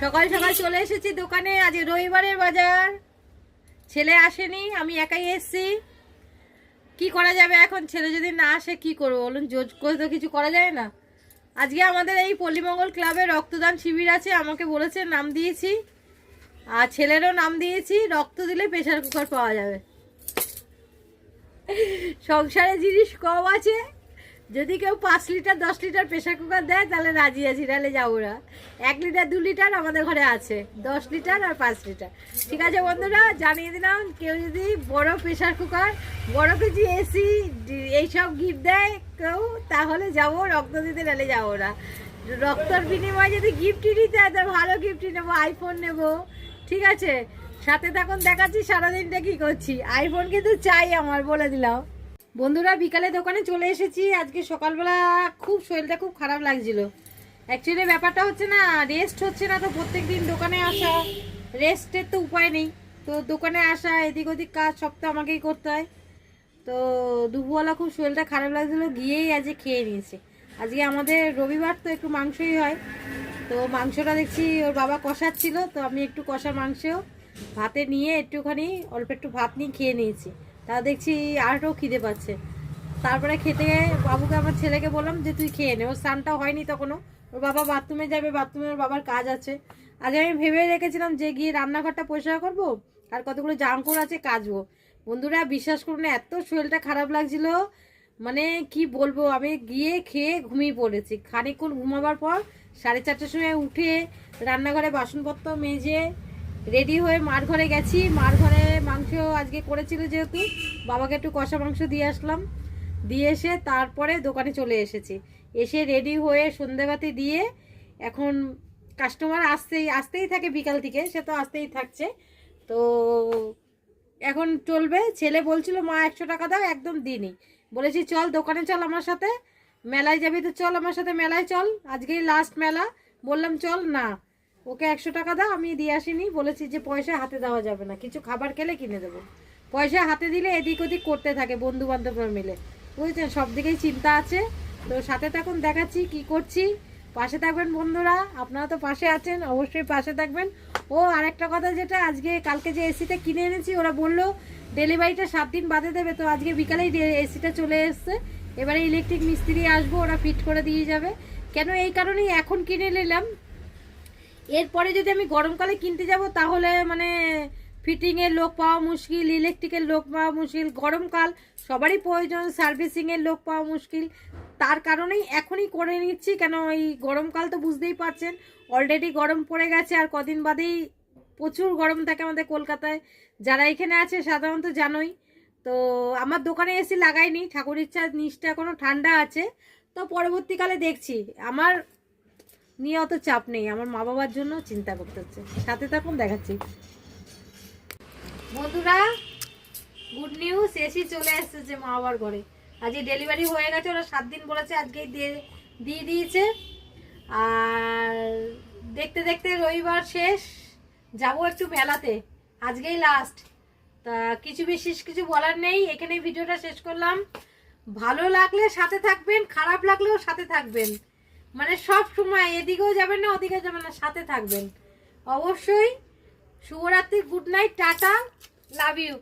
সকাল সকাল চলে এসেছি দোকানে। আজ রবিবারের বাজার, ছেলে আসেনি, আমি একাই এসেছি। কি করা যাবে এখন, ছেলে যদি না আসে কি করবো বলুন, জোর করে তো কিছু করা যায় না। আজকে আমাদের এই পল্লীমঙ্গল ক্লাবে রক্তদান শিবির আছে, আমাকে বলেছে, নাম দিয়েছি আর ছেলেরও নাম দিয়েছি। রক্ত দিলে প্রেসার কুকার পাওয়া যাবে। সংসারে জিনিস কম আছে, যদি কেউ 5 লিটার 10 লিটার প্রেসার কুকার দেয় তাহলে রাজি আছি, নাহলে যাবো না। 1 লিটার 2 লিটার আমাদের ঘরে আছে, 10 লিটার আর 5 লিটার। ঠিক আছে বন্ধুরা, জানিয়ে দিলাম, কেউ যদি বড় প্রেসার কুকার, বড় কিছু এসি এইসব গিফট দেয় কেউ, তাহলে যাবো রক্ত দিতে, নাহলে যাবো না। রক্তর বিনিময়ে যদি গিফটই নিতে হয় তাহলে ভালো গিফটই নেবো, আইফোন নেবো। ঠিক আছে, সাথে তখন দেখাচ্ছি সারাদিনটা কি করছি। আইফোন কিন্তু চাই আমার, বলে দিলাম। বন্ধুরা বিকালে দোকানে চলে এসেছি। আজকে সকালবেলা খুব শরীরটা খুব খারাপ লাগছিল। অ্যাকচুয়ালি ব্যাপারটা হচ্ছে না, রেস্ট হচ্ছে না, তো প্রত্যেক দিন দোকানে আসা, রেস্টের তো উপায় নেই। তো দোকানে আসা, এদিক ওদিক কাজ সব তো আমাকেই করতে হয়। তো দুপুরবেলা খুব শরীরটা খারাপ লাগছিলো, গিয়েই আজকে খেয়ে নিয়েছি। আজকে আমাদের রবিবার তো একটু মাংসই হয়। তো মাংসটা দেখছি ওর বাবা কষাচ্ছিল, তো আমি একটু কষা মাংস ভাতে নিয়ে একটুখানি অল্প একটু ভাত নিয়ে খেয়ে নিয়েছি। তা দেখছি আরও খিদে পাচ্ছে। তারপরে খেতে বাবুকে, আমার ছেলেকে বললাম যে তুই খেয়ে নে, ওর স্নানটাও হয়নি তখনও। ওর বাবা বাথরুমে যাবে, বাথরুমে ওর বাবার কাজ আছে। আজ আমি ভেবে রেখেছিলাম যে গিয়ে রান্নাঘরটা পরিষ্কার করবো আর কতগুলো জামকাপড় আছে কাচবো। বন্ধুরা বিশ্বাস করুন, এত শরীরটা খারাপ লাগছিল, মানে কি বলবো, আমি গিয়ে খেয়ে ঘুমিয়ে পড়েছি। খানিকক্ষণ ঘুমাবার পর 4:30টার সময় উঠে রান্নাঘরে বাসনপত্র মেজে রেডি হয়ে মার ঘরে গেছি। মার ঘরে মাংস আজকে করেছিল যেহেতু, বাবাকে একটু কষা মাংস দিয়ে আসলাম। দিয়ে এসে তারপরে দোকানে চলে এসেছি। এসে রেডি হয়ে সন্ধেবাতি দিয়ে, এখন কাস্টমার আসতেই থাকে বিকাল থেকে, সে তো আসতেই থাকছে। তো এখন চলবে। ছেলে বলছিল মা 100 টাকা দাও, একদম দিনই। বলেছি চল দোকানে চল আমার সাথে, মেলায় যাবি তো চল আমার সাথে মেলায় চল, আজকেই লাস্ট মেলা। বললাম চল না, ওকে 100 টাকা দাও, আমি দিয়ে আসিনি। বলেছি যে পয়সা হাতে দেওয়া যাবে না, কিছু খাবার খেলে কিনে দেবো। পয়সা হাতে দিলে এদিক ওদিক করতে থাকে বন্ধু বান্ধবরা মিলে, বুঝেছেন, সব দিকেই চিন্তা আছে। তো সাথে তখন দেখাচ্ছি কি করছি, পাশে থাকবেন বন্ধুরা। আপনারা তো পাশে আছেন, অবশ্যই পাশে থাকবেন। ও আরেকটা কথা, যেটা আজকে কালকে যে এসিটা কিনে এনেছি, ওরা বললো ডেলিভারিটা 7 দিন বাদে দেবে। তো আজকে বিকালেই এসিটা চলে এসছে। এবারে ইলেকট্রিক মিস্ত্রি আসবো, ওরা ফিট করে দিয়ে যাবে। কেন এই কারণেই এখন কিনে নিলাম, এরপরে যদি আমি গরমকালে কিনতে যাব তাহলে মানে ফিটিংয়ের লোক পাওয়া মুশকিল, ইলেকট্রিকের লোক পাওয়া মুশকিল। গরমকাল সবারই প্রয়োজন, সার্ভিসিংয়ের লোক পাওয়া মুশকিল। তার কারণেই এখনই করে নিচ্ছি। কেন এই গরমকাল তো বুঝতেই পারছেন, অলরেডি গরম পড়ে গেছে, আর কদিন বাদেই প্রচুর গরম থাকে আমাদের কলকাতায়। যারা এখানে আছে সাধারণত জানোই। তো আমার দোকানে এসি লাগাইনি, ঠাকুর ইচ্ছা নিচটা এখনও ঠান্ডা আছে। তো পরবর্তীকালে দেখছি, আমার নিয়ে অত চাপ নেই, আমার মা বাবার জন্য চিন্তা করতে হচ্ছে। সাথে থাকুন, দেখাচ্ছি বন্ধুরা। গুড নিউজ, এসি চলে এসেছে মা বাবার ঘরে। আজকে ডেলিভারি হয়ে গেছে, ওরা 7 দিন বলেছে, আজকেই দিয়ে দিয়েছে। আর দেখতে দেখতে রবিবার শেষ, যাবো একটু মেলাতে, আজকেই লাস্ট। তা বিশেষ কিছু বলার নেই, এখানে ভিডিওটা শেষ করলাম। ভালো লাগলে সাথে থাকবেন, খারাপ লাগলেও সাথে থাকবেন, মানে সব সময় এদিকেও যাবেন না ওদিকে যাবেন না, সাথে থাকবেন অবশ্যই। শুভরাত্রি, good night, tata, love you.